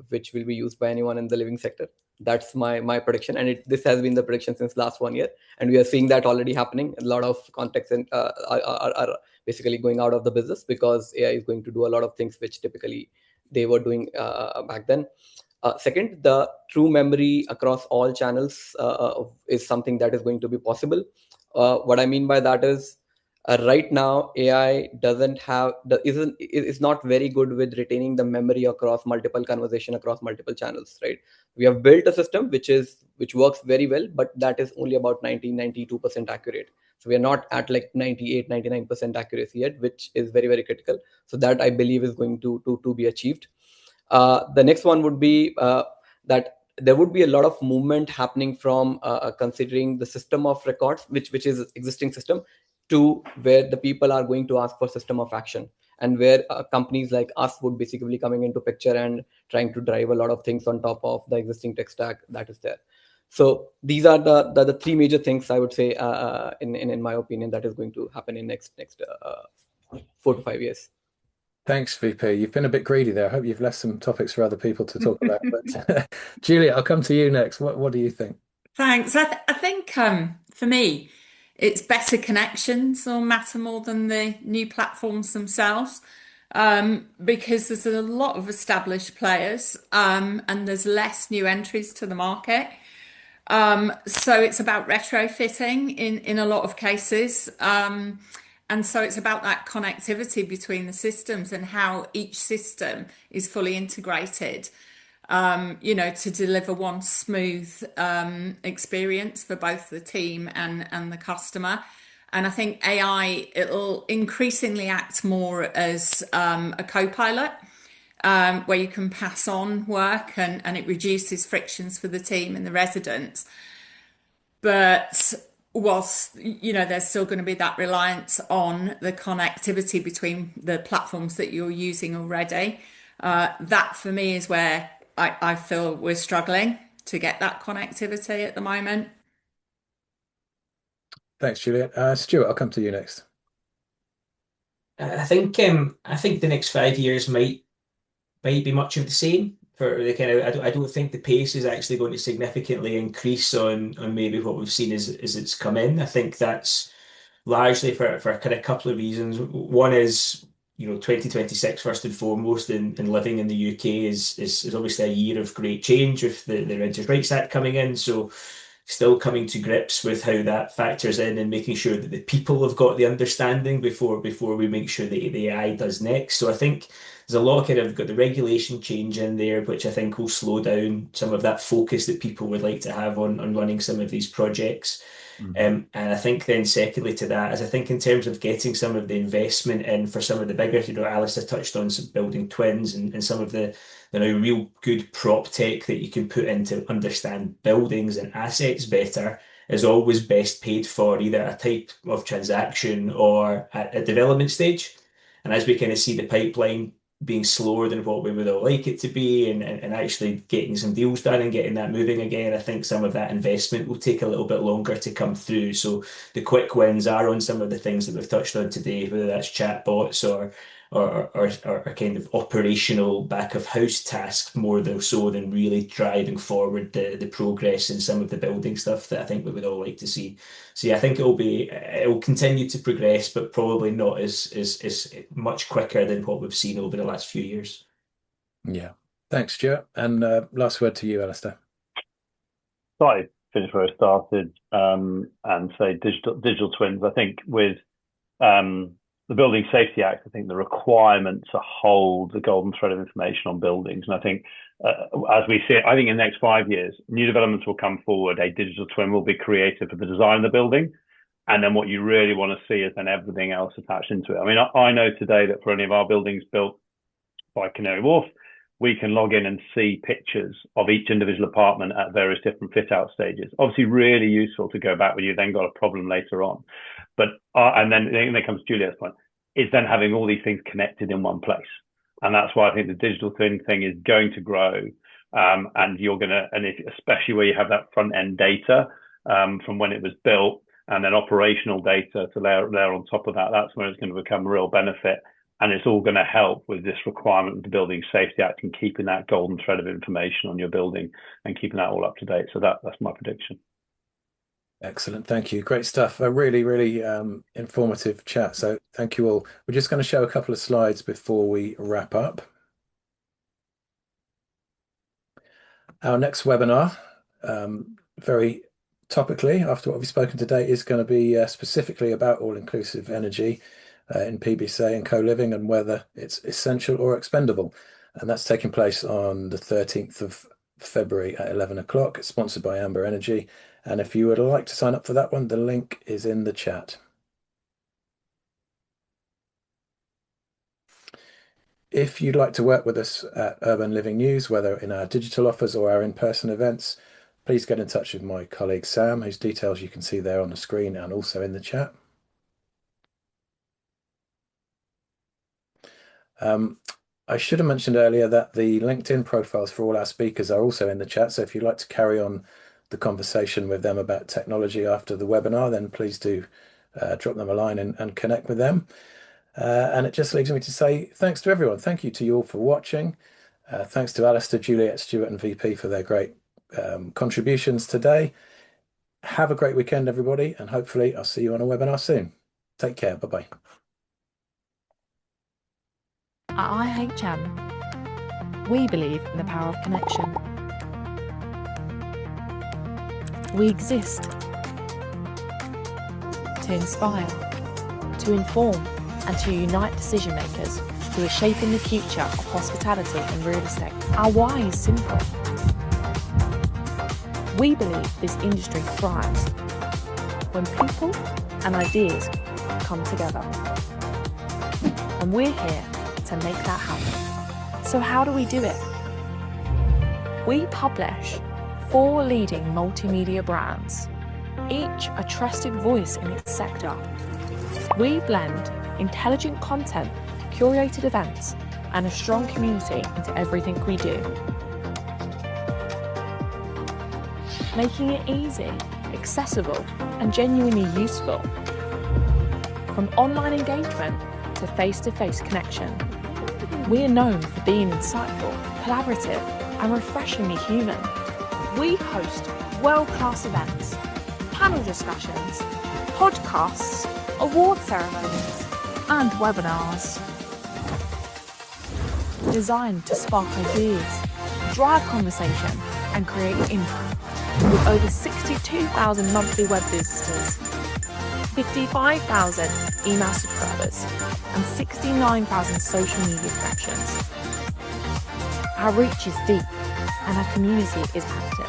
which will be used by anyone in the living sector. That's my prediction, and this has been the prediction since last 1 year, and we are seeing that already happening. A lot of contact centers are basically going out of the business because AI is going to do a lot of things which typically they were doing back then. Second, the true memory across all channels is something that is going to be possible. What I mean by that is, right now AI is not very good with retaining the memory across multiple conversation across multiple channels, right? We have built a system which works very well, but that is only about 92% accurate. So we are not at like 98-99% accuracy yet, which is very, very critical. So that I believe is going to be achieved. The next one would be that there would be a lot of movement happening from considering the system of records, which is existing system, to where the people are going to ask for system of action, and where companies like us would basically coming into picture and trying to drive a lot of things on top of the existing tech stack that is there. So these are the 3 major things I would say, in my opinion, that is going to happen in next 4 to 5 years. Thanks, VP. You've been a bit greedy there. I hope you've left some topics for other people to talk about. But Juliet, I'll come to you next. What do you think? Thanks. I think for me, it's better connections will matter more than the new platforms themselves, because there's a lot of established players, and there's less new entries to the market. So it's about retrofitting in a lot of cases. And so it's about that connectivity between the systems and how each system is fully integrated, to deliver one smooth experience for both the team and the customer. And I think AI, it'll increasingly act more as a co-pilot, where you can pass on work and it reduces frictions for the team and the residents. But whilst, there's still going to be that reliance on the connectivity between the platforms that you're using already, that for me is where I feel we're struggling to get that connectivity at the moment. Thanks, Juliet. Stuart, I'll come to you next. I think the next 5 years might be much of the same. For the kind of, I don't think the pace is actually going to significantly increase on maybe what we've seen as it's come in. I think that's largely for kind of a couple of reasons. One is, 2026 first and foremost in living in the UK is obviously a year of great change with the Renters' Rights Act coming in. So still coming to grips with how that factors in and making sure that the people have got the understanding before we make sure that the AI does next. So I think there's a lot of kind of got the regulation change in there, which I think will slow down some of that focus that people would like to have on running some of these projects. And I think then secondly to that is I think in terms of getting some of the investment in for some of the bigger, Alastair touched on some building twins and some of the real good prop tech that you can put in to understand buildings and assets better is always best paid for either a type of transaction or at a development stage. And as we kind of see the pipeline being slower than what we would all like it to be and actually getting some deals done and getting that moving again, I think some of that investment will take a little bit longer to come through. So the quick wins are on some of the things that we've touched on today, whether that's chatbots or kind of operational back of house tasks more so than really driving forward the progress in some of the building stuff that I think we would all like to see. So yeah, I think it'll continue to progress, but probably not as much quicker than what we've seen over the last few years. Yeah. Thanks, Stuart. And last word to you, Alastair. So I finished where I started and say digital twins. I think with the Building Safety Act, I think the requirement to hold the golden thread of information on buildings. And I think as we see it, I think in the next 5 years, new developments will come forward. A digital twin will be created for the design of the building. And then what you really want to see is then everything else attached into it. I mean, I know today that for any of our buildings built by Canary Wharf, we can log in and see pictures of each individual apartment at various different fit out stages. Obviously really useful to go back when you've then got a problem later on. But, and then there comes Juliet's point, is then having all these things connected in one place. And that's why I think the digital twin thing is going to grow. And you're going to, and especially where you have that front end data from when it was built and then operational data to layer on top of that, that's when it's going to become a real benefit. And it's all going to help with this requirement of the Building Safety Act and keeping that golden thread of information on your building and keeping that all up to date. So that's my prediction. Excellent. Thank you. Great stuff. A really, really informative chat. So thank you all. We're just going to show a couple of slides before we wrap up. Our next webinar, very topically, after what we've spoken today, is going to be specifically about all-inclusive energy in PBSA and co-living and whether it's essential or expendable. And that's taking place on the 13th of February at 11 o'clock. It's sponsored by Amber Energy. And if you would like to sign up for that one, the link is in the chat. If you'd like to work with us at Urban Living News, whether in our digital offers or our in-person events, please get in touch with my colleague Sam, whose details you can see there on the screen and also in the chat. I should have mentioned earlier that the LinkedIn profiles for all our speakers are also in the chat. So if you'd like to carry on the conversation with them about technology after the webinar, then please do drop them a line and connect with them. And it just leaves me to say thanks to everyone. Thank you to you all for watching. Thanks to Alastair, Juliet, Stuart and VP for their great contributions today. Have a great weekend, everybody, and hopefully I'll see you on a webinar soon. Take care. Bye-bye. At IHM, we believe in the power of connection. We exist to inspire, to inform, and to unite decision makers who are shaping the future of hospitality and real estate. Our why is simple. We believe this industry thrives when people and ideas come together. And we're here to make that happen. So how do we do it? We publish 4 leading multimedia brands, each a trusted voice in its sector. We blend intelligent content, curated events, and a strong community into everything we do, making it easy, accessible, and genuinely useful. From online engagement to face-to-face connection, we are known for being insightful, collaborative, and refreshingly human. We host world-class events, panel discussions, podcasts, award ceremonies, and webinars. Designed to spark ideas, drive conversation, and create impact. With over 62,000 monthly web visitors, 55,000 email subscribers, and 69,000 social media connections. Our reach is deep and our community is active.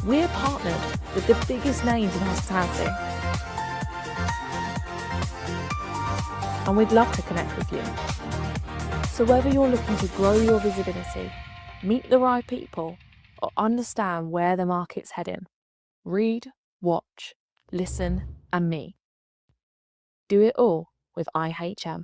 We're partnered with the biggest names in hospitality, and we'd love to connect with you. So whether you're looking to grow your visibility, meet the right people, or understand where the market's heading, read, watch, listen, and me. Do it all with IHM.